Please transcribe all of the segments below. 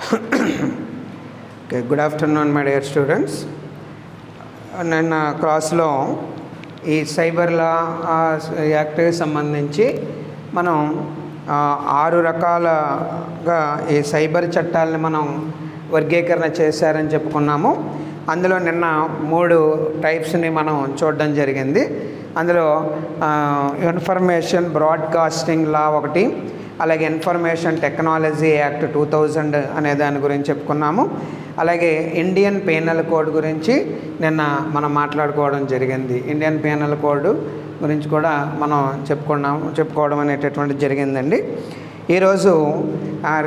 Okay, good afternoon my dear students. నిన్న క్లాస్లో ఈ సైబర్ లా యాక్ట్కి సంబంధించి మనం 6 రకాలుగా ఈ సైబర్ చట్టాలని మనం వర్గీకరణ చేశారని చెప్పుకున్నాము. అందులో నిన్న 3 టైప్స్ని మనం చూడడం జరిగింది. అందులో ఇన్ఫర్మేషన్ బ్రాడ్కాస్టింగ్ లా ఒకటి, అలాగే ఇన్ఫర్మేషన్ టెక్నాలజీ యాక్ట్ 2000 అనే దాని గురించి చెప్పుకున్నాము. అలాగే ఇండియన్ పీనల్ కోడ్ గురించి నిన్న మనం మాట్లాడుకోవడం జరిగింది. ఇండియన్ పీనల్ కోడ్ గురించి కూడా మనం చెప్పుకోవడం అనేటటువంటిది జరిగిందండి. ఈరోజు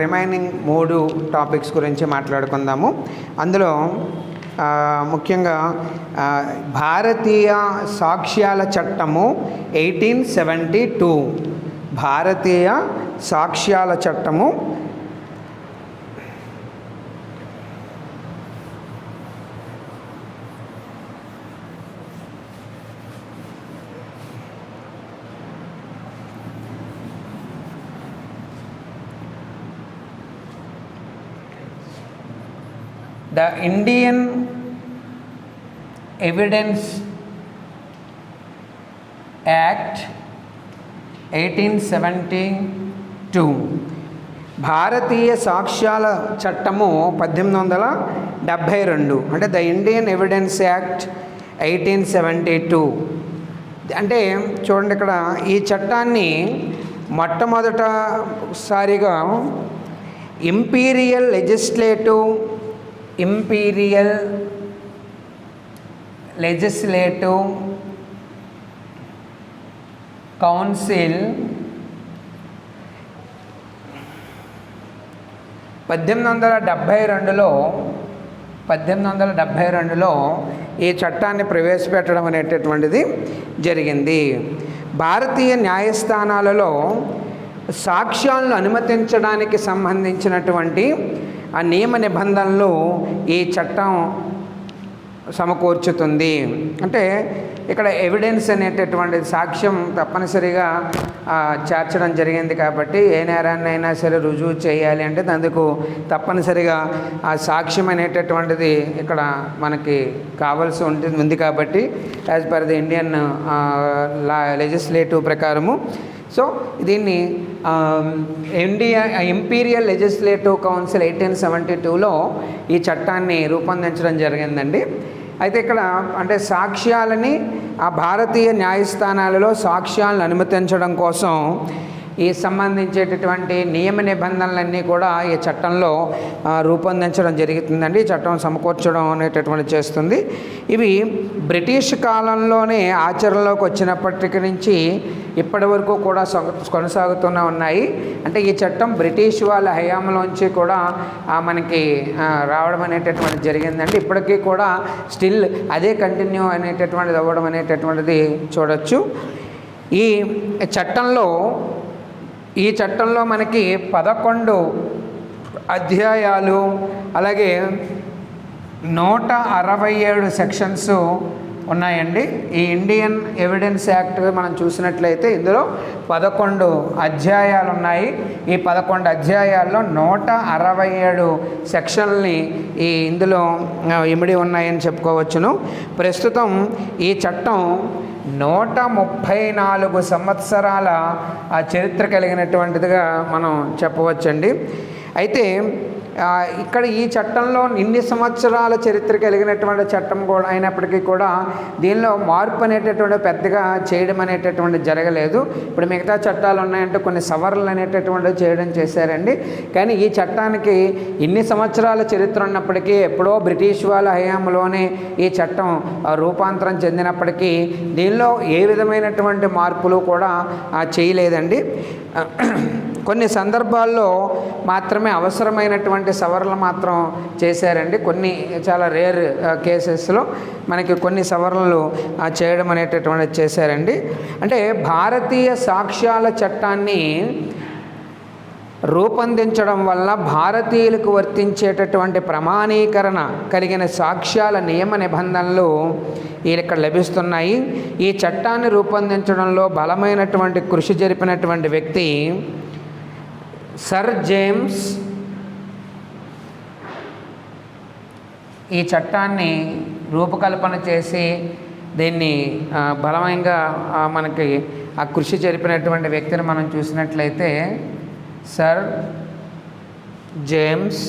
రిమైనింగ్ 3 టాపిక్స్ గురించి మాట్లాడుకుందాము. అందులో ముఖ్యంగా భారతీయ సాక్ష్యాల చట్టము 1872, భారతీయ సాక్ష్యాల చట్టము The Indian Evidence Act 1872, భారతీయ సాక్ష్యాల చట్టము 1872, అంటే ద ఇండియన్ ఎవిడెన్స్ యాక్ట్ 1872. అంటే చూడండి, ఇక్కడ ఈ చట్టాన్ని మొట్టమొదటిసారిగా ఇంపీరియల్ లెజిస్లేటివ్ కౌన్సిల్ 1872లో ఈ చట్టాన్ని ప్రవేశపెట్టడం అనేటటువంటిది జరిగింది. భారతీయ న్యాయస్థానాలలో సాక్ష్యాలను అనుమతించడానికి సంబంధించినటువంటి ఆ నియమ నిబంధనలు ఈ చట్టం సమకూర్చుతుంది. అంటే ఇక్కడ ఎవిడెన్స్ అనేటటువంటి సాక్ష్యం తప్పనిసరిగా చేర్చడం జరిగింది. కాబట్టి ఏ నేరాన్ని అయినా సరే రుజువు చేయాలి అంటే అందుకు తప్పనిసరిగా ఆ సాక్ష్యం అనేటటువంటిది ఇక్కడ మనకి కావాల్సి ఉంది. కాబట్టి as per the Indian legislative ప్రకారము సో దీన్ని ఇంపీరియల్ లెజిస్లేటివ్ కౌన్సిల్ 1872లో ఈ చట్టాన్ని రూపొందించడం జరిగిందండి. అయితే ఇక్కడ అంటే సాక్ష్యాలని ఆ భారతీయ న్యాయస్థానాలలో సాక్ష్యాలను అనుమతించడం కోసం ఈ సంబంధించేటటువంటి నియమ నిబంధనలన్నీ కూడా ఈ చట్టంలో రూపొందించడం జరుగుతుందండి. ఈ చట్టం సమకూర్చడం అనేటటువంటి చేస్తుంది. ఇవి బ్రిటిష్ కాలంలోనే ఆచరణలోకి వచ్చినప్పటి నుంచి ఇప్పటి వరకు కూడా కొనసాగుతూనే ఉన్నాయి. అంటే ఈ చట్టం బ్రిటిష్ వాళ్ళ హయాంలోంచి కూడా మనకి రావడం అనేటటువంటిది జరిగిందండి. ఇప్పటికీ కూడా స్టిల్ అదే కంటిన్యూ అనేటటువంటిది అవ్వడం అనేటటువంటిది చూడొచ్చు. ఈ చట్టంలో మనకి 11 అధ్యాయాలు అలాగే 167 సెక్షన్స్ ఉన్నాయండి. ఈ ఇండియన్ ఎవిడెన్స్ యాక్ట్ మనం చూసినట్లయితే ఇందులో 11 అధ్యాయాలు ఉన్నాయి. ఈ 11 అధ్యాయాల్లో 167 సెక్షన్లని ఇందులో ఇమిడి ఉన్నాయని చెప్పుకోవచ్చును. ప్రస్తుతం ఈ చట్టం 134 సంవత్సరాల చరిత్ర కలిగినటువంటిదిగా మనం చెప్పవచ్చండి. అయితే ఇక్కడ ఈ చట్టంలో ఇన్ని సంవత్సరాల చరిత్ర కలిగినటువంటి చట్టం కూడా అయినప్పటికీ కూడా దీనిలో మార్పు అనేటటువంటి పెద్దగా చేయడం అనేటటువంటి జరగలేదు. ఇప్పుడు మిగతా చట్టాలు ఉన్నాయంటే కొన్ని సవరణలు అనేటటువంటివి చేయడం చేశారండి. కానీ ఈ చట్టానికి ఇన్ని సంవత్సరాల చరిత్ర ఉన్నప్పటికీ ఎప్పుడో బ్రిటిష్ వాళ్ళ హయాంలోనే ఈ చట్టం రూపాంతరం చెందినప్పటికీ దీనిలో ఏ విధమైనటువంటి మార్పులు కూడా చేయలేదండి. కొన్ని సందర్భాల్లో మాత్రమే అవసరమైనటువంటి సవరణలు మాత్రం చేశారండి. కొన్ని చాలా రేర్ కేసెస్లో మనకి కొన్ని సవరణలు చేయడం అనేటటువంటిది చేశారండి. అంటే భారతీయ సాక్ష్యాల చట్టాన్ని రూపొందించడం వల్ల భారతీయులకు వర్తించేటటువంటి ప్రమాణీకరణ కలిగిన సాక్ష్యాల నియమ నిబంధనలు ఇక్కడ లభిస్తున్నాయి. ఈ చట్టాన్ని రూపొందించడంలో బలమైనటువంటి కృషి జరిపినటువంటి వ్యక్తి సర్ జేమ్స్ ఈ చట్టాన్ని రూపకల్పన చేసి దీన్ని బలమైనగా మనకి ఆ కృషి జరిపినటువంటి వ్యక్తిని మనం చూసినట్లయితే సర్ జేమ్స్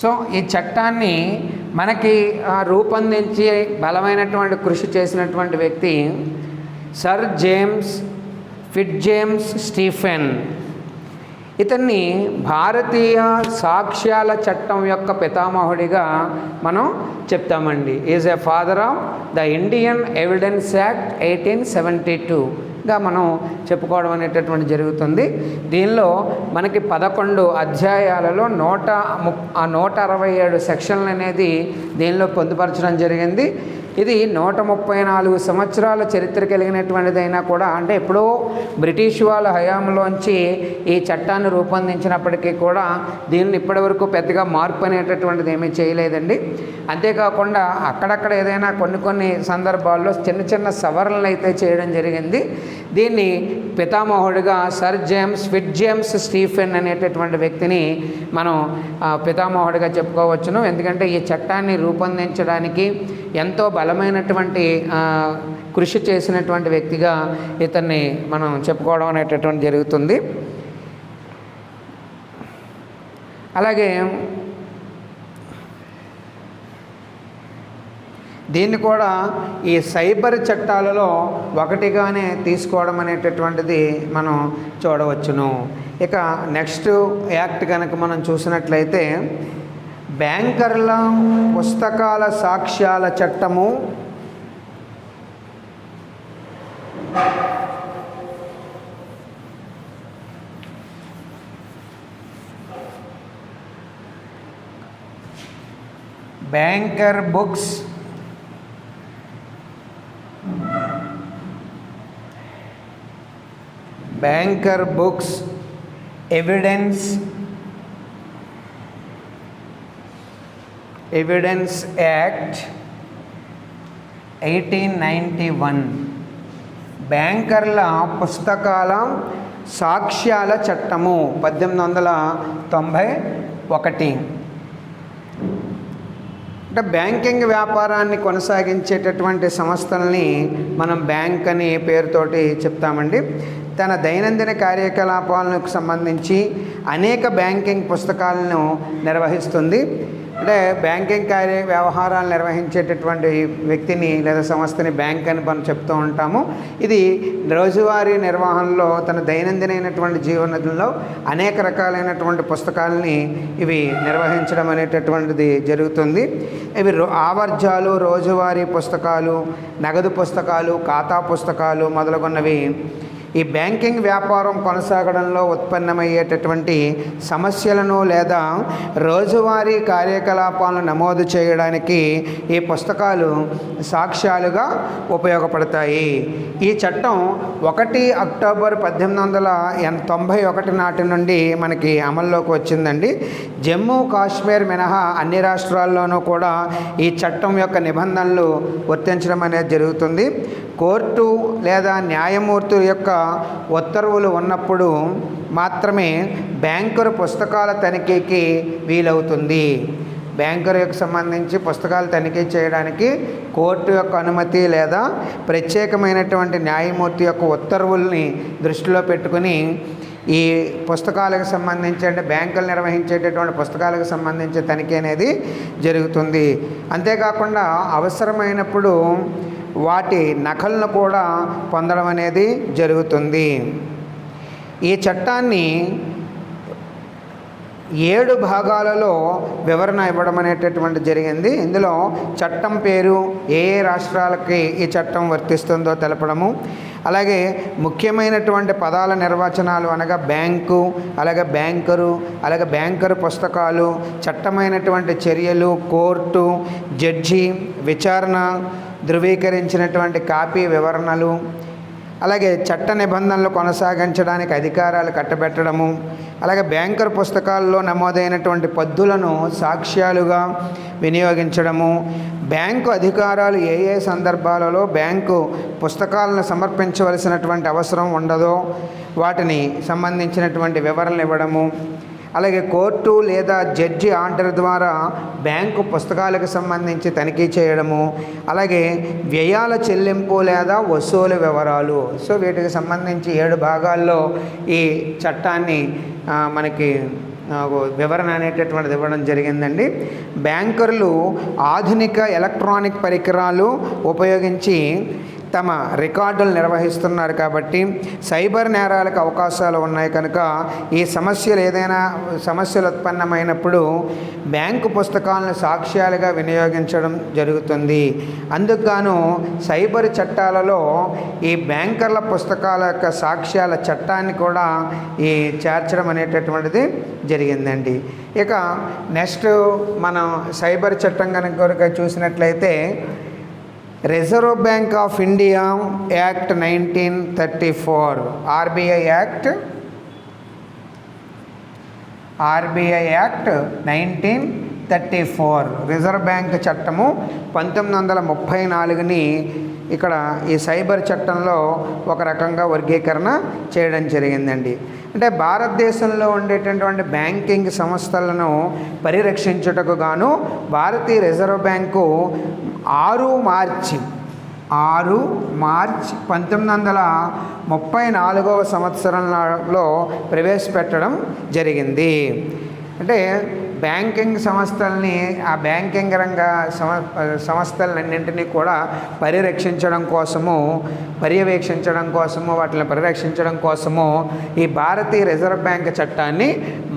సో ఈ చట్టాన్ని మనకి రూపొందించి బలమైనటువంటి కృషి చేసినటువంటి వ్యక్తి సర్ జేమ్స్ ఫిట్జ్జేమ్స్ స్టీఫెన్. ఇతన్ని భారతీయ సాక్ష్యాల చట్టం యొక్క పితామహుడిగా మనం చెప్తామండి. Is a father of the Indian evidence act 1872గా మనం చెప్పుకోవడం అనేటటువంటి జరుగుతుంది. దీనిలో మనకి 11 అధ్యాయాలలో 167 సెక్షన్లు అనేది దీనిలో పొందుపరచడం జరిగింది. ఇది 134 సంవత్సరాల చరిత్ర కలిగినటువంటిదైనా కూడా, అంటే ఎప్పుడో బ్రిటిష్ వాళ్ళ హయాంలోంచి ఈ చట్టాన్ని రూపొందించినప్పటికీ కూడా దీన్ని ఇప్పటివరకు పెద్దగా మార్పు అనేటటువంటిది ఏమీ చేయలేదండి. అంతేకాకుండా అక్కడక్కడ ఏదైనా కొన్ని సందర్భాల్లో చిన్న చిన్న సవరణలు అయితే చేయడం జరిగింది. దీన్ని పితామహుడిగా సర్ జేమ్స్ ఫిట్జ్జేమ్స్ స్టీఫెన్ అనేటటువంటి వ్యక్తిని మనం పితామహుడిగా చెప్పుకోవచ్చును. ఎందుకంటే ఈ చట్టాన్ని రూపొందించడానికి ఎంతో బలమైనటువంటి కృషి చేసినటువంటి వ్యక్తిగా ఇతన్ని మనం చెప్పుకోవడం అనేటటువంటి జరుగుతుంది. అలాగే దీన్ని కూడా ఈ సైబర్ చట్టాలలో ఒకటిగానే తీసుకోవడం అనేటటువంటిది మనం చూడవచ్చును. ఇక నెక్స్ట్ యాక్ట్ కనుక మనం చూసినట్లయితే బ్యాంకర్ల పుస్తకాల సాక్ష్యాల చట్టము, బ్యాంకర్ బుక్స్ ఎవిడెన్స్ యాక్ట్ 1891. బ్యాంకర్ల పుస్తకాల సాక్ష్యాల చట్టము 1891. అంటే బ్యాంకింగ్ వ్యాపారాన్ని కొనసాగించేటటువంటి సంస్థల్ని మనం బ్యాంక్ అని పేరుతోటి చెప్తామండి. తన దైనందిన కార్యకలాపాలకు సంబంధించి అనేక బ్యాంకింగ్ పుస్తకాలను నిర్వహిస్తుంది. అంటే బ్యాంకింగ్ వ్యవహారాలు నిర్వహించేటటువంటి వ్యక్తిని లేదా సంస్థని బ్యాంక్ అని మనం చెప్తూ ఉంటాము. ఇది రోజువారీ నిర్వహణలో తన దైనందినైనటువంటి జీవనంలో అనేక రకాలైనటువంటి పుస్తకాలని ఇవి నిర్వహించడం అనేటటువంటిది జరుగుతుంది. ఇవి ఆవర్జాలు, రోజువారీ పుస్తకాలు, నగదు పుస్తకాలు, ఖాతా పుస్తకాలు మొదలగున్నవి ఈ బ్యాంకింగ్ వ్యాపారం కొనసాగడంలో ఉత్పన్నమయ్యేటటువంటి సమస్యలను లేదా రోజువారీ కార్యకలాపాలను నమోదు చేయడానికి ఈ పుస్తకాలు సాక్ష్యాలుగా ఉపయోగపడతాయి. ఈ చట్టం 1 అక్టోబర్ 1891 నాటి నుండి మనకి అమల్లోకి వచ్చిందండి. జమ్మూ కాశ్మీర్ మినహా అన్ని రాష్ట్రాల్లోనూ కూడా ఈ చట్టం యొక్క నిబంధనలు వర్తించడం అనేది జరుగుతుంది. కోర్టు లేదా న్యాయమూర్తుల యొక్క ఉత్తర్వులు ఉన్నప్పుడు మాత్రమే బ్యాంకరు పుస్తకాల తనిఖీకి వీలవుతుంది. బ్యాంకర్ యొక్క సంబంధించి పుస్తకాలు తనిఖీ చేయడానికి కోర్టు యొక్క అనుమతి లేదా ప్రత్యేకమైనటువంటి న్యాయమూర్తి యొక్క ఉత్తర్వుల్ని దృష్టిలో పెట్టుకుని ఈ పుస్తకాలకు సంబంధించి, అంటే బ్యాంకులు నిర్వహించేటటువంటి పుస్తకాలకు సంబంధించి తనిఖీ అనేది జరుగుతుంది. అంతేకాకుండా అవసరమైనప్పుడు వాటి నకలను కూడా పొందడం అనేది జరుగుతుంది. ఈ చట్టాన్ని 7 భాగాలలో వివరణ ఇవ్వడం అనేటటువంటి జరిగింది. ఇందులో చట్టం పేరు, ఏ రాష్ట్రాలకి ఈ చట్టం వర్తిస్తుందో తెలపడము, అలాగే ముఖ్యమైనటువంటి పదాల నిర్వచనాలు అనగా బ్యాంకు, అలాగే బ్యాంకరు, అలాగే బ్యాంకరు పుస్తకాలు, చట్టమైనటువంటి చర్యలు, కోర్టు, జడ్జి, విచారణ, ధృవీకరించినటువంటి కాపీ వివరణలు, అలాగే చట్ట నిబంధనలు కొనసాగించడానికి అధికారాలు కట్టబెట్టడము, అలాగే బ్యాంకర్ పుస్తకాల్లో నమోదైనటువంటి పద్దులను సాక్ష్యాలుగా వినియోగించడము, బ్యాంకు అధికారాలు ఏ ఏ సందర్భాలలో బ్యాంకు పుస్తకాలను సమర్పించవలసినటువంటి అవసరం ఉండదో వాటిని సంబంధించినటువంటి వివరణలు ఇవ్వడము, అలాగే కోర్టు లేదా జడ్జి ఆర్డర్ ద్వారా బ్యాంకు పుస్తకాలకు సంబంధించి తనిఖీ చేయడము, అలాగే వ్యయాల చెల్లింపు లేదా వసూలు వివరాలు. సో వీటికి సంబంధించి 7 భాగాల్లో ఈ చట్టాన్ని మనకి వివరణ అనేటటువంటిది ఇవ్వడం జరిగిందండి. బ్యాంకర్లు ఆధునిక ఎలక్ట్రానిక్ పరికరాలు ఉపయోగించి తమ రికార్డులు నిర్వహిస్తున్నారు కాబట్టి సైబర్ నేరాలకు అవకాశాలు ఉన్నాయి కనుక ఈ ఏదైనా సమస్యలు ఉత్పన్నమైనప్పుడు బ్యాంకు పుస్తకాలను సాక్ష్యాలుగా వినియోగించడం జరుగుతుంది. అందుకు సైబర్ చట్టాలలో ఈ బ్యాంకర్ల పుస్తకాల యొక్క సాక్ష్యాల చట్టాన్ని కూడా చేర్చడం అనేటటువంటిది జరిగిందండి. ఇక నెక్స్ట్ మనం సైబర్ చట్టం కనుక చూసినట్లయితే reserve bank of India act 1934, RBI act 1934 reserve bank చట్టము 1934ని ఇక్కడ ఈ సైబర్ చట్టంలో ఒక రకంగా వర్గీకరణ చేయడం జరిగిందండి. అంటే భారతదేశంలో ఉండేటటువంటి బ్యాంకింగ్ సంస్థలను పరిరక్షించుటకు గాను భారతీయ రిజర్వ్ బ్యాంకు 6 మార్చి 1934వ సంవత్సరంలో ప్రవేశపెట్టడం జరిగింది. అంటే బ్యాంకింగ్ సంస్థల్ని ఆ బ్యాంకింగ్ రంగ సంస్థలన్నింటినీ కూడా పర్యవేక్షించడం కోసము వాటిని పరిరక్షించడం కోసము ఈ భారతీయ రిజర్వ్ బ్యాంక్ చట్టాన్ని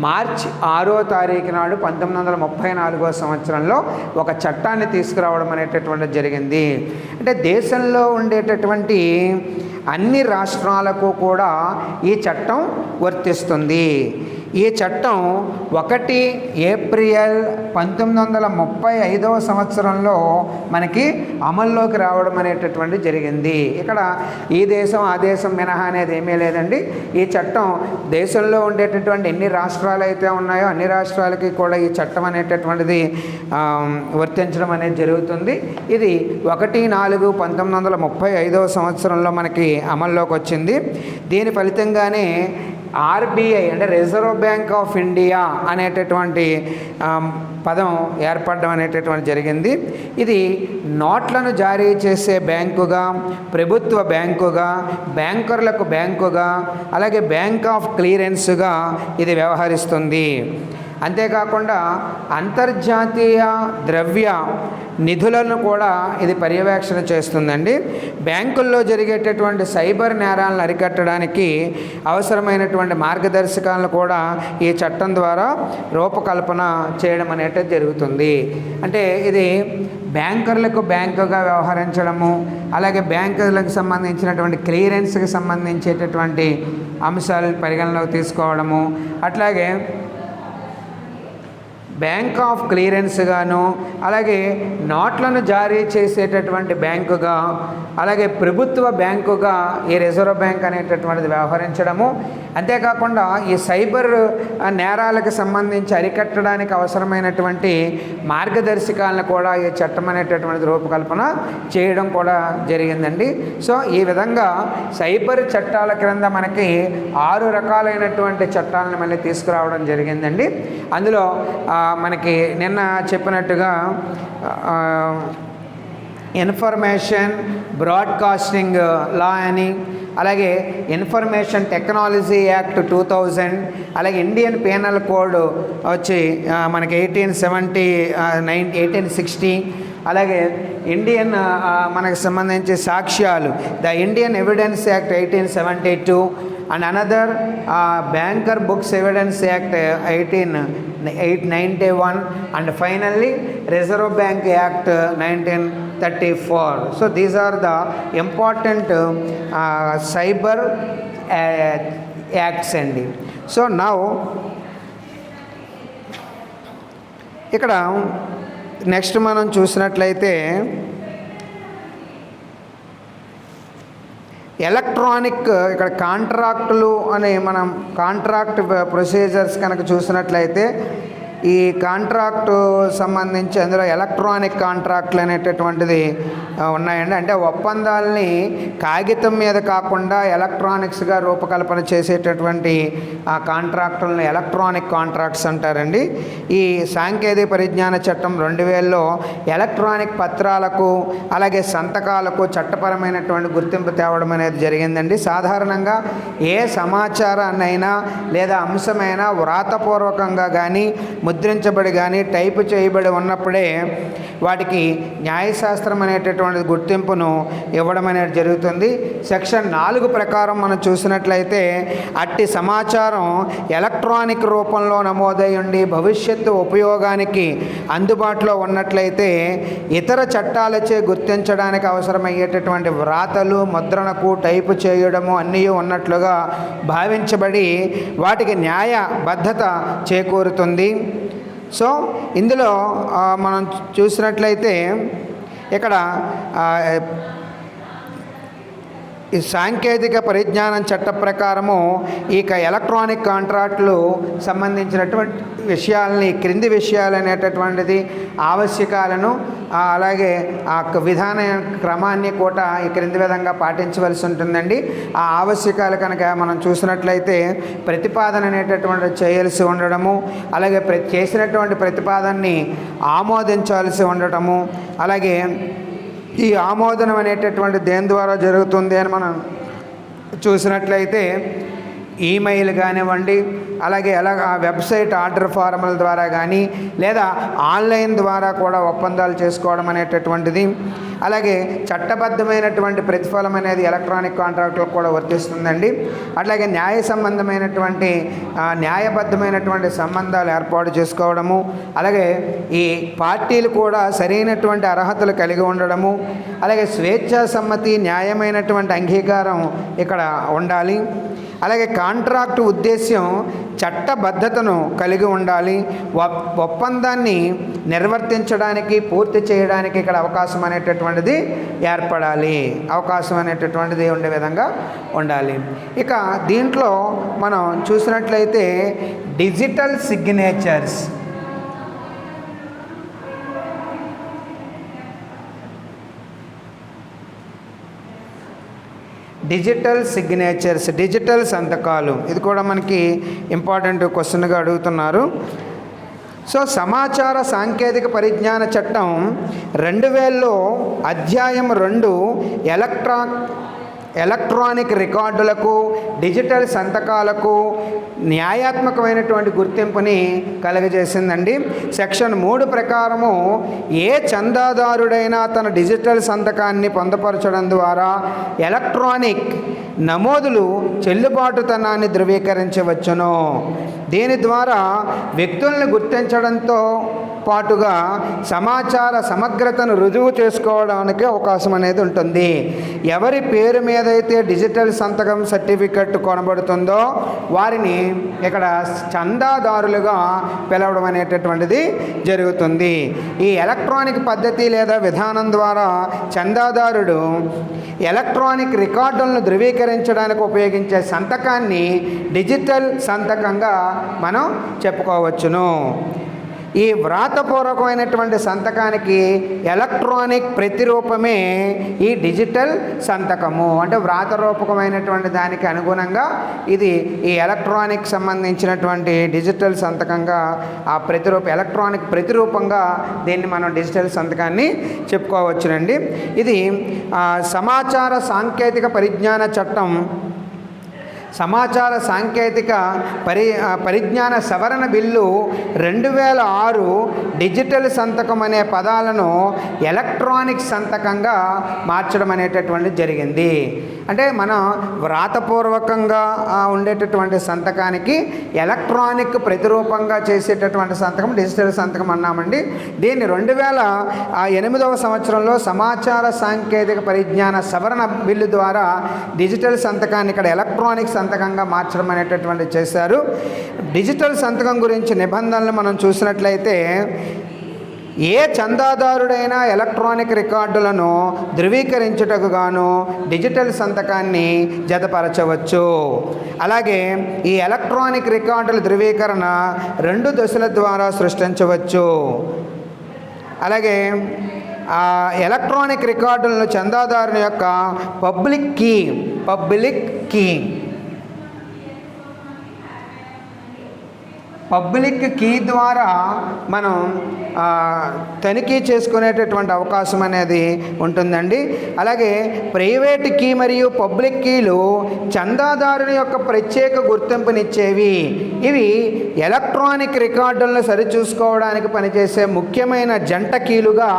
మార్చి 6వ తారీఖు నాడు 1934వ సంవత్సరంలో ఒక చట్టాన్ని తీసుకురావడం అనేటటువంటిది జరిగింది. అంటే దేశంలో ఉండేటటువంటి అన్ని రాష్ట్రాలకు కూడా ఈ చట్టం వర్తిస్తుంది. ఈ చట్టం 1 ఏప్రిల్ 1935వ సంవత్సరంలో మనకి అమల్లోకి రావడం అనేటటువంటి జరిగింది. ఇక్కడ ఈ దేశం ఆ దేశం మినహా అనేది ఏమీ లేదండి. ఈ చట్టం దేశంలో ఉండేటటువంటి ఎన్ని రాష్ట్రాలు అయితే ఉన్నాయో అన్ని రాష్ట్రాలకి కూడా ఈ చట్టం అనేటటువంటిది వర్తించడం అనేది జరుగుతుంది. ఇది 1/4/1935వ సంవత్సరంలో మనకి అమల్లోకి వచ్చింది. దీని ఫలితంగానే ఆర్బీఐ అంటే రిజర్వ్ బ్యాంక్ ఆఫ్ ఇండియా అనేటటువంటి పదం ఏర్పడడం అనేటటువంటి జరిగింది. ఇది నోట్లను జారీ చేసే బ్యాంకుగా, ప్రభుత్వ బ్యాంకుగా, బ్యాంకర్లకు బ్యాంకుగా, అలాగే బ్యాంక్ ఆఫ్ క్లియరెన్స్గా ఇది వ్యవహరిస్తుంది. అంతేకాకుండా అంతర్జాతీయ ద్రవ్య నిధులను కూడా ఇది పర్యవేక్షణ చేస్తుందండి. బ్యాంకుల్లో జరిగేటటువంటి సైబర్ నేరాలను అరికట్టడానికి అవసరమైనటువంటి మార్గదర్శకాలను కూడా ఈ చట్టం ద్వారా రూపకల్పన చేయడం అనేది జరుగుతుంది. అంటే ఇది బ్యాంకర్లకు బ్యాంకుగా వ్యవహరించడము, అలాగే బ్యాంకులకు సంబంధించినటువంటి క్లియరెన్స్కి సంబంధించేటటువంటి అంశాలు పరిగణలోకి తీసుకోవడము, అట్లాగే బ్యాంక్ ఆఫ్ క్లియరెన్స్ గాను, అలాగే నోట్లను జారీ చేసేటటువంటి బ్యాంకుగా, అలాగే ప్రభుత్వ బ్యాంకుగా ఈ రిజర్వ్ బ్యాంక్ అనేటటువంటిది వ్యవహరించడము. అంతేకాకుండా ఈ సైబర్ నేరాలకు సంబంధించి అరికట్టడానికి అవసరమైనటువంటి మార్గదర్శకాలను కూడా ఈ చట్టం అనేటటువంటిది రూపకల్పన చేయడం కూడా జరిగిందండి. సో ఈ విధంగా సైబర్ చట్టాల క్రింద మనకి 6 రకాలైనటువంటి చట్టాలను మళ్ళీ తీసుకురావడం జరిగిందండి. అందులో మనకి నిన్న చెప్పినట్టుగా ఇన్ఫర్మేషన్ బ్రాడ్కాస్టింగ్ లా అని, అలాగే ఇన్ఫర్మేషన్ టెక్నాలజీ యాక్ట్ 2000, అలాగే ఇండియన్ పీనల్ కోడ్ వచ్చి మనకి 1860, అలాగే ఇండియన్ మనకు సంబంధించి సాక్ష్యాలు the Indian evidence act 1872 and another Banker Books Evidence Act 1891 and finally Reserve Bank Act 1934. So these are the important cyber acts అండి. So now ఇక్కడ next మనం చూసినట్లయితే ఎలక్ట్రానిక్ ఇక్కడ కాంట్రాక్టులు అని మనం కాంట్రాక్ట్ ప్రొసీజర్స్ కనుక చూసినట్లయితే ఈ కాంట్రాక్టు సంబంధించి అందులో ఎలక్ట్రానిక్ కాంట్రాక్ట్లు అనేటటువంటిది ఉన్నాయండి. అంటే ఒప్పందాలని కాగితం మీద కాకుండా ఎలక్ట్రానిక్స్గా రూపకల్పన చేసేటటువంటి ఆ కాంట్రాక్టులను ఎలక్ట్రానిక్ కాంట్రాక్ట్స్ అంటారండి. ఈ సాంకేతిక పరిజ్ఞాన చట్టం 2000లో ఎలక్ట్రానిక్ పత్రాలకు అలాగే సంతకాలకు చట్టపరమైనటువంటి గుర్తింపు తేవడం అనేది జరిగిందండి. సాధారణంగా ఏ సమాచారాన్నైనా లేదా అంశమైనా వ్రాతపూర్వకంగా కానీ ముద్రించబడి కానీ టైపు చేయబడి ఉన్నప్పుడే వాటికి న్యాయశాస్త్రం అనేటటువంటి గుర్తింపును ఇవ్వడం అనేది జరుగుతుంది. సెక్షన్ 4 ప్రకారం మనం చూసినట్లయితే అట్టి సమాచారం ఎలక్ట్రానిక్ రూపంలో నమోదై ఉండి భవిష్యత్తు ఉపయోగానికి అందుబాటులో ఉన్నట్లయితే ఇతర చట్టాలచే గుర్తించడానికి అవసరమయ్యేటటువంటి వ్రాతలు ముద్రణకు టైపు చేయడము అన్నీ ఉన్నట్లుగా భావించబడి వాటికి న్యాయబద్ధత చేకూరుతుంది. సో ఇందులో మనం చూసినట్లయితే ఇక్కడ ఈ సాంకేతిక పరిజ్ఞానం చట్ట ప్రకారము ఇక ఎలక్ట్రానిక్ కాంట్రాక్టులు సంబంధించినటువంటి విషయాలని క్రింది విషయాలు అనేటటువంటిది ఆవశ్యకాలను అలాగే ఆ విధాన క్రమాన్ని కూడా ఈ క్రింది విధంగా పాటించవలసి ఉంటుందండి. ఆ ఆవశ్యకాలు కనుక మనం చూసినట్లయితే ప్రతిపాదన అనేటటువంటి చేయాల్సి ఉండడము, అలాగే చేసినటువంటి ప్రతిపాదనని ఆమోదించాల్సి ఉండటము, అలాగే ఈ ఆమోదనం అనేటటువంటి దేని ద్వారా జరుగుతుంది అని మనం చూసినట్లయితే ఈమెయిల్ కానివ్వండి, అలాగే వెబ్సైట్ ఆర్డర్ ఫారముల ద్వారా కానీ లేదా ఆన్లైన్ ద్వారా కూడా ఒప్పందాలు చేసుకోవడం అనేటటువంటిది, అలాగే చట్టబద్ధమైనటువంటి ప్రతిఫలం అనేది ఎలక్ట్రానిక్ కాంట్రాక్టులకు కూడా వర్తిస్తుందండి. అట్లాగే న్యాయ సంబంధమైనటువంటి న్యాయబద్ధమైనటువంటి సంబంధాలు ఏర్పాటు చేసుకోవడము, అలాగే ఈ పార్టీలు కూడా సరైనటువంటి అర్హతలు కలిగి ఉండడము, అలాగే స్వేచ్ఛా సమ్మతి న్యాయమైనటువంటి అంగీకారం ఇక్కడ ఉండాలి. అలాగే కాంట్రాక్టు ఉద్దేశ్యం చట్టబద్ధతను కలిగి ఉండాలి. ఒప్పందాన్ని నిర్వర్తించడానికి పూర్తి చేయడానికి ఇక్కడ అవకాశం అనేటటువంటిది ఏర్పడాలి, అవకాశం అనేటటువంటిది ఉండే విధంగా ఉండాలి. ఇక దీంట్లో మనం చూసినట్లయితే digital signatures, digital signatures, digital సంతకాలు, ఇది కూడా మనకి ఇంపార్టెంట్ క్వశ్చన్గా అడుగుతున్నారు. సో సమాచార సాంకేతిక పరిజ్ఞాన చట్టం 2000లో అధ్యాయం 2 ఎలక్ట్రానిక్ రికార్డులకు డిజిటల్ సంతకాలకు న్యాయాత్మకమైనటువంటి గుర్తింపుని కలుగజేసిందండి. సెక్షన్ 3 ప్రకారము ఏ చందాదారుడైనా తన డిజిటల్ సంతకాన్ని పొందపరచడం ద్వారా ఎలక్ట్రానిక్ నమోదులు చెల్లుబాటుతనాన్ని ధృవీకరించవచ్చును. దీని ద్వారా వ్యక్తులను గుర్తించడంతో పాటుగా సమాచార సమగ్రతను రుజువు చేసుకోవడానికి అవకాశం అనేది ఉంటుంది. ఎవరి పేరు మీద అయితే డిజిటల్ సంతకం సర్టిఫికెట్ కొనబడుతుందో వారిని ఇక్కడ చందాదారులుగా పిలవడం అనేటటువంటిది జరుగుతుంది. ఈ ఎలక్ట్రానిక్ పద్ధతి లేదా విధానం ద్వారా చందాదారుడు ఎలక్ట్రానిక్ రికార్డులను ధృవీకరించడానికి ఉపయోగించే సంతకాన్ని డిజిటల్ సంతకంగా మనం చెప్పుకోవచ్చును. ఈ వ్రాతపూర్వకమైనటువంటి సంతకానికి ఎలక్ట్రానిక్ ప్రతిరూపమే ఈ డిజిటల్ సంతకము. అంటే వ్రాతరూపకమైనటువంటి దానికి అనుగుణంగా ఇది ఈ ఎలక్ట్రానిక్ సంబంధించినటువంటి డిజిటల్ సంతకంగా ఆ ఎలక్ట్రానిక్ ప్రతిరూపంగా దీన్ని మనం డిజిటల్ సంతకాన్ని చెప్పుకోవచ్చునండి. ఇది సమాచార సాంకేతిక పరిజ్ఞాన చట్టం సమాచార సాంకేతిక పరిజ్ఞాన సవరణ బిల్లు 2006 డిజిటల్ సంతకం అనే పదాలను ఎలక్ట్రానిక్ సంతకంగా మార్చడం అనేటటువంటిది జరిగింది. అంటే మనం వ్రాతపూర్వకంగా ఉండేటటువంటి సంతకానికి ఎలక్ట్రానిక్ ప్రతిరూపంగా చేసేటటువంటి సంతకం డిజిటల్ సంతకం అన్నామండి. దీన్ని 2008వ సంవత్సరంలో సమాచార సాంకేతిక పరిజ్ఞాన సవరణ బిల్లు ద్వారా డిజిటల్ సంతకాన్ని ఇక్కడ ఎలక్ట్రానిక్ సంతకంగా మార్చడం అనేటటువంటిది చేశారు. డిజిటల్ సంతకం గురించి నిబంధనలు మనం చూసినట్లయితే ఏ చందాదారుడైనా ఎలక్ట్రానిక్ రికార్డులను ధృవీకరించుటకు గాను డిజిటల్ సంతకాన్ని జతపరచవచ్చు. అలాగే ఈ ఎలక్ట్రానిక్ రికార్డుల ధృవీకరణ 2 దశల ద్వారా సృష్టించవచ్చు. అలాగే ఎలక్ట్రానిక్ రికార్డులను చందాదారుని యొక్క పబ్లిక్ కీ ద్వారా మనం తనిఖీ చేసుకునేటటువంటి అవకాశం అనేది ఉంటుందండి. అలాగే ప్రైవేట్ కీ మరియు పబ్లిక్ కీలు చందాదారుని యొక్క ప్రత్యేక గుర్తింపునిచ్చేవి. ఇవి ఎలక్ట్రానిక్ రికార్డులను సరిచూసుకోవడానికి పనిచేసే ముఖ్యమైన జంట కీలుగా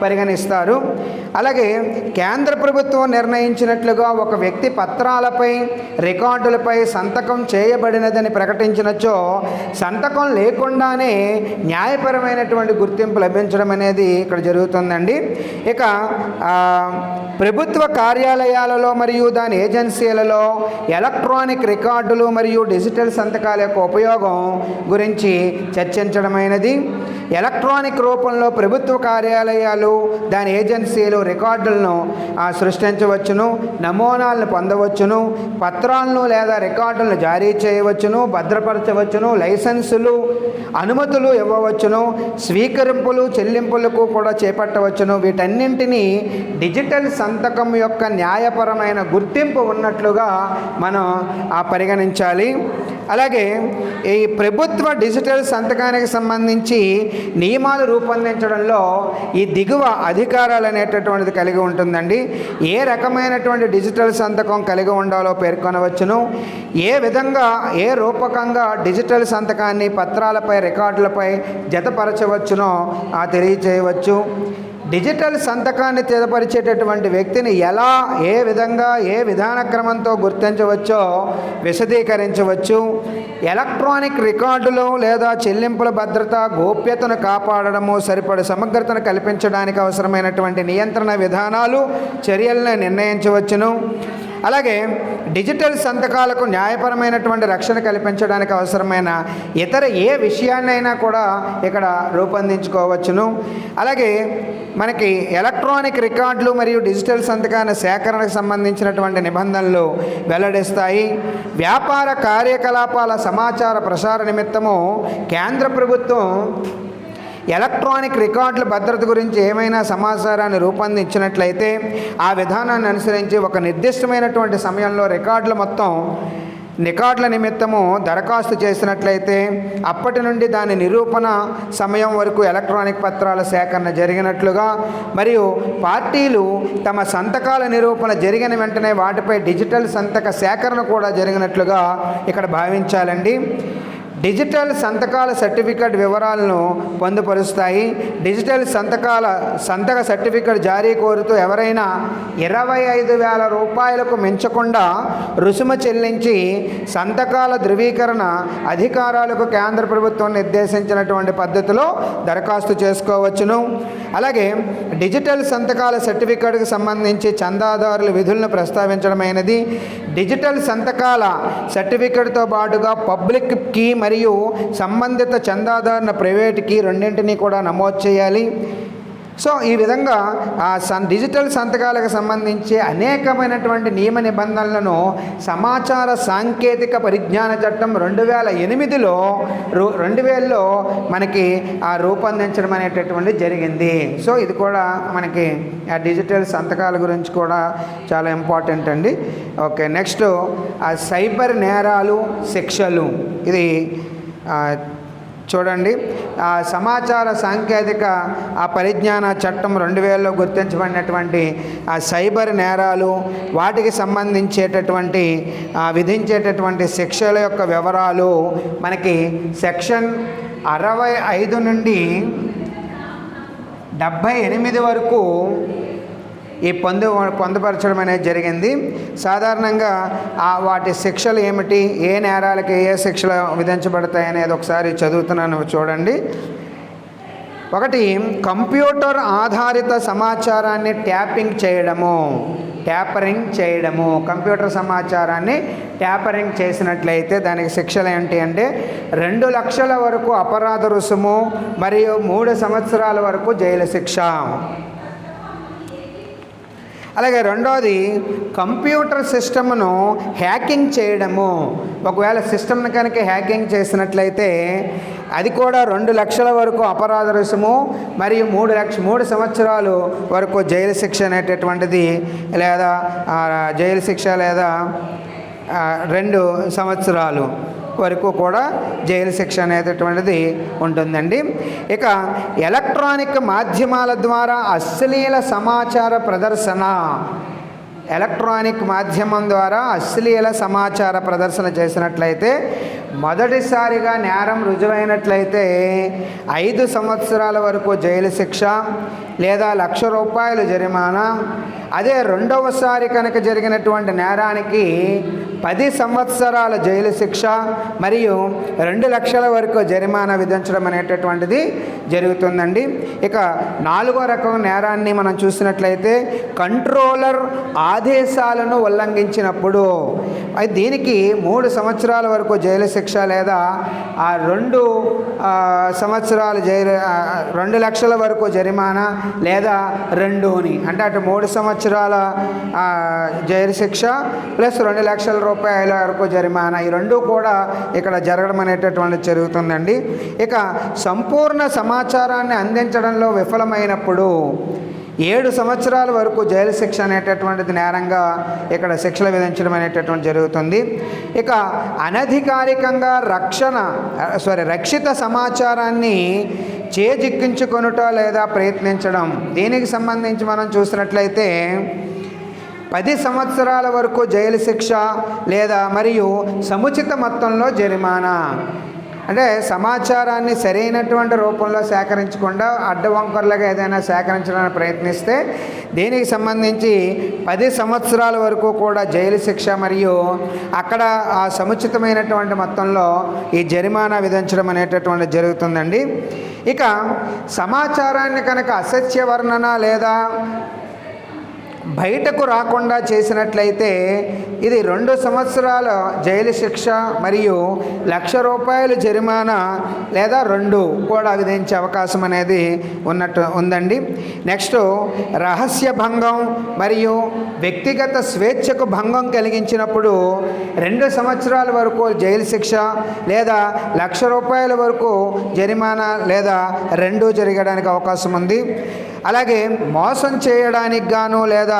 పరిగణిస్తారు. అలాగే కేంద్ర ప్రభుత్వం నిర్ణయించినట్లుగా ఒక వ్యక్తి పత్రాలపై రికార్డులపై సంతకం చేయబడినదని ప్రకటించినచో సంతకం లేకుండానే న్యాయపరమైనటువంటి గుర్తింపు లభించడం అనేది ఇక్కడ జరుగుతుందండి. ఇక ప్రభుత్వ కార్యాలయాలలో మరియు దాని ఏజెన్సీలలో ఎలక్ట్రానిక్ రికార్డులు మరియు డిజిటల్ సంతకాల యొక్క ఉపయోగం గురించి చర్చించడమైనది. ఎలక్ట్రానిక్ రూపంలో ప్రభుత్వ కార్యాలయాలు దాని ఏజెన్సీలు రికార్డులను సృష్టించవచ్చును, నమూనాలను పొందవచ్చును, పత్రాలను లేదా రికార్డులను జారీ చేయవచ్చును, భద్రపరచవచ్చును, లైసెన్సులు అనుమతులు ఇవ్వవచ్చును, స్వీకరింపులు చెల్లింపులకు కూడా చేపట్టవచ్చును. వీటన్నింటినీ డిజిటల్ సంతకం యొక్క న్యాయపరమైన గుర్తింపు ఉన్నట్లుగా మనం పరిగణించాలి. అలాగే ఈ ప్రభుత్వ డిజిటల్ సంతకానికి సంబంధించి నియమాలు రూపొందించడంలో ఈ దిగువ అధికారాలు అనేటటువంటిది కలిగి ఉంటుందండి. ఏ రకమైనటువంటి డిజిటల్ సంతకం కలిగి ఉండాలో పేర్కొనవచ్చును, ఏ విధంగా ఏ రూపకంగా డిజిటల్ సంతకాన్ని పత్రాలపై రికార్డులపై జతపరచవచ్చునో తెలియచేయవచ్చు. డిజిటల్ సంతకాన్ని జతపరిచేటటువంటి వ్యక్తిని ఎలా ఏ విధంగా ఏ విధాన క్రమంతో గుర్తించవచ్చో విశదీకరించవచ్చు. ఎలక్ట్రానిక్ రికార్డులు లేదా చెల్లింపుల భద్రత గోప్యతను కాపాడడము సరిపడ సమగ్రతను కల్పించడానికి అవసరమైనటువంటి నియంత్రణ విధానాలు చర్యలను నిర్ణయించవచ్చును. అలాగే డిజిటల్ సంతకాలకు న్యాయపరమైనటువంటి రక్షణ కల్పించడానికి అవసరమైన ఇతర ఏ విషయాన్నైనా కూడా ఇక్కడ రూపొందించుకోవచ్చును. అలాగే మనకి ఎలక్ట్రానిక్ రికార్డులు మరియు డిజిటల్ సంతకాల సేకరణకు సంబంధించినటువంటి నిబంధనలు వెల్లడిస్తాయి. వ్యాపార కార్యకలాపాల సమాచార ప్రసార నిమిత్తము కేంద్ర ప్రభుత్వం ఎలక్ట్రానిక్ రికార్డుల భద్రత గురించి ఏమైనా సమాచారాన్ని రూపొందించినట్లయితే ఆ విధానాన్ని అనుసరించి ఒక నిర్దిష్టమైనటువంటి సమయంలో రికార్డుల నిమిత్తము దరఖాస్తు చేసినట్లయితే అప్పటి నుండి దాని నిరూపణ సమయం వరకు ఎలక్ట్రానిక్ పత్రాల సేకరణ జరిగినట్లుగా, మరియు పార్టీలు తమ సంతకాల నిరూపణ జరిగిన వెంటనే వాటిపై డిజిటల్ సంతక సేకరణ కూడా జరిగినట్లుగా ఇక్కడ భావించాలండి. డిజిటల్ సంతకాల సర్టిఫికెట్ వివరాలను పొందుపరుస్తాయి. డిజిటల్ సంతక సర్టిఫికెట్ జారీ కోరుతూ ఎవరైనా 25,000 రూపాయలకు మించకుండా రుసుము చెల్లించి సంతకాల ధృవీకరణ అధికారాలకు కేంద్ర ప్రభుత్వం నిర్దేశించినటువంటి పద్ధతిలో దరఖాస్తు చేసుకోవచ్చును. అలాగే డిజిటల్ సంతకాల సర్టిఫికెట్కి సంబంధించి చందాదారుల విధులను ప్రస్తావించడమైనది. డిజిటల్ సంతకాల సర్టిఫికెట్తో పాటుగా పబ్లిక్ కీ మరియు సంబంధిత చందాదారుల ప్రైవేట్ కీ రెండింటినీ కూడా నమోదు చేయాలి. సో ఈ విధంగా డిజిటల్ సంతకాలకు సంబంధించి అనేకమైనటువంటి నియమ నిబంధనలను సమాచార సాంకేతిక పరిజ్ఞాన చట్టం 2000లో మనకి రూపొందించడం అనేటటువంటిది జరిగింది. సో ఇది కూడా మనకి డిజిటల్ సంతకాల గురించి కూడా చాలా ఇంపార్టెంట్ అండి. ఓకే, నెక్స్ట్ సైబర్ నేరాలు శిక్షలు. ఇది చూడండి, సమాచార సాంకేతిక పరిజ్ఞాన చట్టం 2000లో గుర్తించబడినటువంటి సైబర్ నేరాలు, వాటికి సంబంధించేటటువంటి విధించేటటువంటి శిక్షల యొక్క వివరాలు మనకి సెక్షన్ 65 నుండి 78 వరకు ఈ పొందుపరచడం అనేది జరిగింది. సాధారణంగా వాటి శిక్షలు ఏమిటి, ఏ నేరాలకి ఏ శిక్షలు విధించబడతాయి అనేది ఒకసారి చదువుతున్నాను చూడండి. ఒకటి కంప్యూటర్ ఆధారిత సమాచారాన్ని ట్యాపింగ్ చేయడము, ట్యాపరింగ్ చేయడము. కంప్యూటర్ సమాచారాన్ని ట్యాపరింగ్ చేసినట్లయితే దానికి శిక్షలు ఏంటి అంటే 2 లక్షల వరకు అపరాధ రుసుము మరియు 3 సంవత్సరాల వరకు జైలు శిక్ష. అలాగే రెండోది కంప్యూటర్ సిస్టమ్ను హ్యాకింగ్ చేయడము. ఒకవేళ సిస్టమ్ని కనుక హ్యాకింగ్ చేసినట్లయితే అది కూడా 2 లక్షల వరకు అపరాధ రుసుము మరియు 3 సంవత్సరాలు వరకు జైలు శిక్ష అనేటటువంటిది, లేదా జైలు శిక్ష లేదా 2 సంవత్సరాలు వరకు కూడా జైలు శిక్ష అనేటటువంటిది ఉంటుందండి. ఇక ఎలక్ట్రానిక్ మాధ్యమాల ద్వారా అశ్లీల సమాచార ప్రదర్శన, ఎలక్ట్రానిక్ మాధ్యమం ద్వారా అశ్లీల సమాచార ప్రదర్శన చేసినట్లయితే మొదటిసారిగా నేరం రుజువైనట్లయితే 5 సంవత్సరాల వరకు జైలు శిక్ష లేదా ₹1,00,000 జరిమానా. అదే రెండవసారి కనుక జరిగినటువంటి నేరానికి 10 సంవత్సరాల జైలు శిక్ష మరియు 2 లక్షల వరకు జరిమానా విధించడం అనేటటువంటిది జరుగుతుందండి. ఇక 4వ రకం నేరాన్ని మనం చూసినట్లయితే కంట్రోలర్ ఆదేశాలను ఉల్లంఘించినప్పుడు, దీనికి 3 సంవత్సరాల వరకు జైలు శిక్ష లేదా 2 సంవత్సరాల జైలు 2 లక్షల వరకు జరిమానా లేదా 2ని అంటే అటు 3 సంవత్సరాల జైలు శిక్ష ప్లస్ 2 లక్షల రూపాయల వరకు జరిమానా, ఈ 2 కూడా ఇక్కడ జరగడం అనేటటువంటిది జరుగుతుందండి. ఇక సంపూర్ణ సమాచారాన్ని అందించడంలో విఫలమైనప్పుడు 7 సంవత్సరాల వరకు జైలు శిక్ష అనేటటువంటిది నేరంగా ఇక్కడ శిక్షలు విధించడం అనేటటువంటి జరుగుతుంది. ఇక అనధికారికంగా రక్షిత సమాచారాన్ని చేజిక్కించుకొనుట లేదా ప్రయత్నించడం, దీనికి సంబంధించి మనం చూసినట్లయితే 10 సంవత్సరాల వరకు జైలు శిక్ష లేదా మరియు సముచిత మొత్తంలో జరిమానా. అంటే సమాచారాన్ని సరైనటువంటి రూపంలో సేకరించకుండా అడ్డవంకర్లుగా ఏదైనా సేకరించడానికి ప్రయత్నిస్తే దీనికి సంబంధించి 10 సంవత్సరాల వరకు కూడా జైలు శిక్ష మరియు అక్కడ ఆ సముచితమైనటువంటి మొత్తంలో ఈ జరిమానా విధించడం అనేటటువంటి జరుగుతుందండి. ఇక సమాచారాన్ని కనుక అసత్య వర్ణన లేదా బయటకు రాకుండా చేసినట్లయితే ఇది 2 సంవత్సరాల జైలు శిక్ష మరియు ₹1,00,000 జరిమానా లేదా 2 కూడా విధించే అవకాశం అనేది ఉందండి. నెక్స్ట్ రహస్య భంగం మరియు వ్యక్తిగత స్వేచ్ఛకు భంగం కలిగించినప్పుడు 2 సంవత్సరాల వరకు జైలు శిక్ష లేదా ₹1,00,000 వరకు జరిమానా లేదా 2 జరగడానికి అవకాశం ఉంది. అలాగే మోసం చేయడానికి గాను లేదా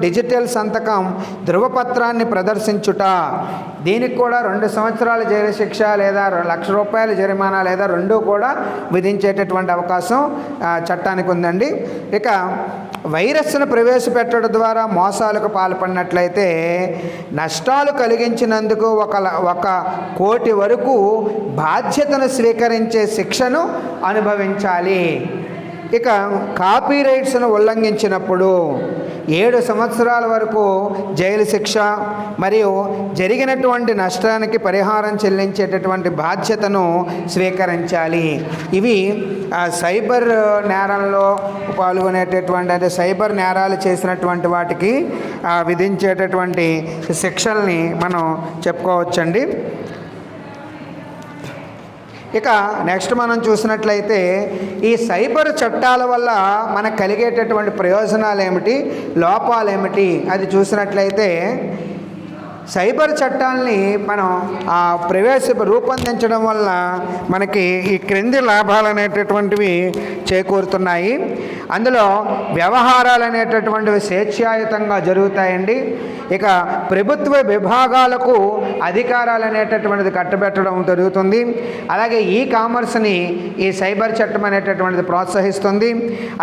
డిజిటల్ సంతకం ధృవపత్రాన్ని ప్రదర్శించుట, దీనికి కూడా 2 సంవత్సరాల జైలు శిక్ష లేదా ₹1,00,000 జరిమానా లేదా 2 కూడా విధించేటటువంటి అవకాశం చట్టానికి ఉందండి. ఇక వైరస్ను ప్రవేశపెట్టడం ద్వారా మోసాలకు పాల్పడినట్లయితే నష్టాలు కలిగించినందుకు 1 కోటి వరకు బాధ్యతను స్వీకరించే శిక్షను అనుభవించాలి. ఇక కాపీరైట్స్ను ఉల్లంఘించినప్పుడు 7 సంవత్సరాల వరకు జైలు శిక్ష మరియు జరిగినటువంటి నష్టానికి పరిహారం చెల్లించేటటువంటి బాధ్యతను స్వీకరించాలి. ఇవి సైబర్ నేరంలో పాల్గొనేటటువంటి అంటే సైబర్ నేరాలు చేసినటువంటి వాటికి విధించేటటువంటి శిక్షల్ని మనం చెప్పుకోవచ్చండి. ఇక నెక్స్ట్ మనం చూసినట్లయితే ఈ సైబర్ చట్టాల వల్ల మనకు కలిగేటటువంటి ప్రయోజనాలు ఏమిటి, లోపాలు ఏమిటి అది చూసినట్లయితే సైబర్ చట్టాలని మనం రూపొందించడం వల్ల మనకి ఈ క్రింది లాభాలు అనేటటువంటివి చేకూరుతున్నాయి. అందులో వ్యవహారాలు అనేటటువంటివి స్వేచ్ఛాయుతంగా జరుగుతాయండి. ఇక ప్రభుత్వ విభాగాలకు అధికారాలు అనేటటువంటిది కట్టబెట్టడం జరుగుతుంది. అలాగే ఈ కామర్స్ని ఈ సైబర్ చట్టం అనేటటువంటిది ప్రోత్సహిస్తుంది.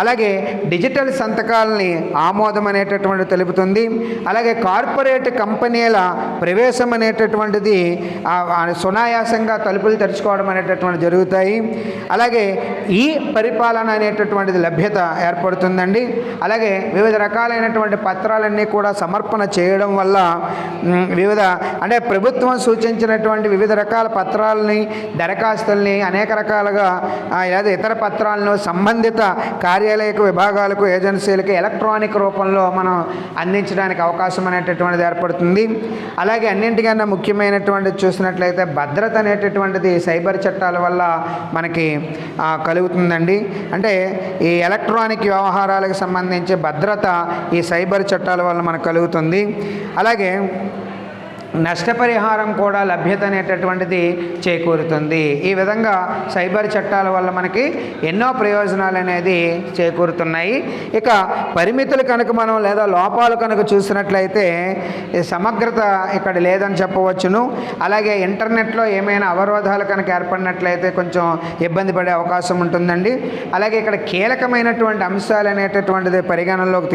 అలాగే డిజిటల్ సంతకాలని ఆమోదం అనేటటువంటిది తెలుపుతుంది. అలాగే కార్పొరేట్ కంపెనీల ప్రవేశం అనేటటువంటిది సునాయాసంగా తలుపులు తెరుచుకోవడం అనేటటువంటి జరుగుతాయి. అలాగే ఈ పరిపాలన అనేటటువంటిది లభ్యత ఏర్పడుతుందండి. అలాగే వివిధ రకాలైనటువంటి పత్రాలన్నీ కూడా సమర్పణ చేయడం వల్ల అంటే ప్రభుత్వం సూచించినటువంటి వివిధ రకాల పత్రాలని, దరఖాస్తుల్ని అనేక రకాలుగా లేదా ఇతర పత్రాలను సంబంధిత కార్యాలయకు, విభాగాలకు, ఏజెన్సీలకు ఎలక్ట్రానిక్ రూపంలో మనం అందించడానికి అవకాశం అనేటటువంటిది ఏర్పడుతుంది. అలాగే అన్నింటికన్నా ముఖ్యమైనటువంటిది చూసినట్లయితే భద్రత అనేటటువంటిది సైబర్ చట్టాల వల్ల మనకి కలుగుతుందండి. అంటే ఈ ఎలక్ట్రానిక్ వ్యవహారాలకు సంబంధించి భద్రత ఈ సైబర్ చట్టాల వల్ల మనకు కలుగుతుంది. అలాగే నష్టపరిహారం కూడా లభ్యత అనేటటువంటిది చేకూరుతుంది. ఈ విధంగా సైబర్ చట్టాల వల్ల మనకి ఎన్నో ప్రయోజనాలు అనేది చేకూరుతున్నాయి. ఇక పరిమితులు కనుక మనం లేదా లోపాలు కనుక చూసినట్లయితే సమగ్రత ఇక్కడ లేదని చెప్పవచ్చును. అలాగే ఇంటర్నెట్లో ఏమైనా అవరోధాలు కనుక ఏర్పడినట్లయితే కొంచెం ఇబ్బంది పడే అవకాశం ఉంటుందండి. అలాగే ఇక్కడ కీలకమైనటువంటి అంశాలు అనేటటువంటిది పరిగణనలోకి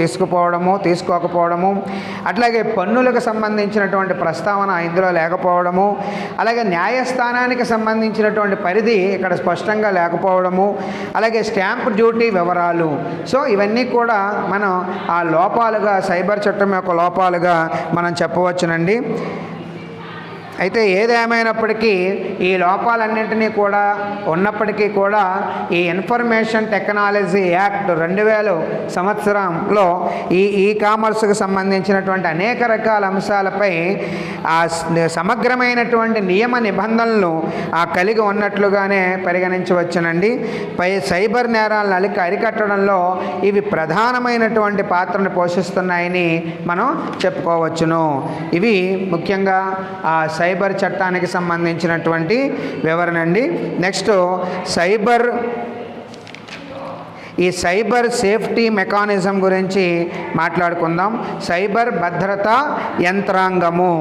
తీసుకోకపోవడము, అట్లాగే పన్నులకు సంబంధించినటువంటి ప్రస్తావన ఇందులో లేకపోవడము, అలాగే న్యాయస్థానానికి సంబంధించినటువంటి పరిధి ఇక్కడ స్పష్టంగా లేకపోవడము, అలాగే స్టాంప్ డ్యూటీ వివరాలు. సో ఇవన్నీ కూడా మనం ఆ లోపాలుగా, సైబర్ చట్టం యొక్క లోపాలుగా మనం చెప్పవచ్చునండి. అయితే ఏదేమైనప్పటికీ ఈ లోపాలన్నింటినీ కూడా ఉన్నప్పటికీ కూడా ఈ ఇన్ఫర్మేషన్ టెక్నాలజీ యాక్ట్ 2000 సంవత్సరంలో ఈ కామర్స్కి సంబంధించినటువంటి అనేక రకాల అంశాలపై సమగ్రమైనటువంటి నియమ నిబంధనలు కలిగి ఉన్నట్లుగానే పరిగణించవచ్చునండి. సైబర్ నేరాలను అరికట్టడంలో ఇవి ప్రధానమైనటువంటి పాత్రను పోషిస్తున్నాయని మనం చెప్పుకోవచ్చును. ఇవి ముఖ్యంగా సైబర్ చట్టానికి సంబంధించినటువంటి వివరణ అండి. నెక్స్ట్ ఈ సైబర్ సేఫ్టీ మెకానిజం గురించి మాట్లాడుకుందాం. సైబర్ భద్రతా యంత్రాంగము.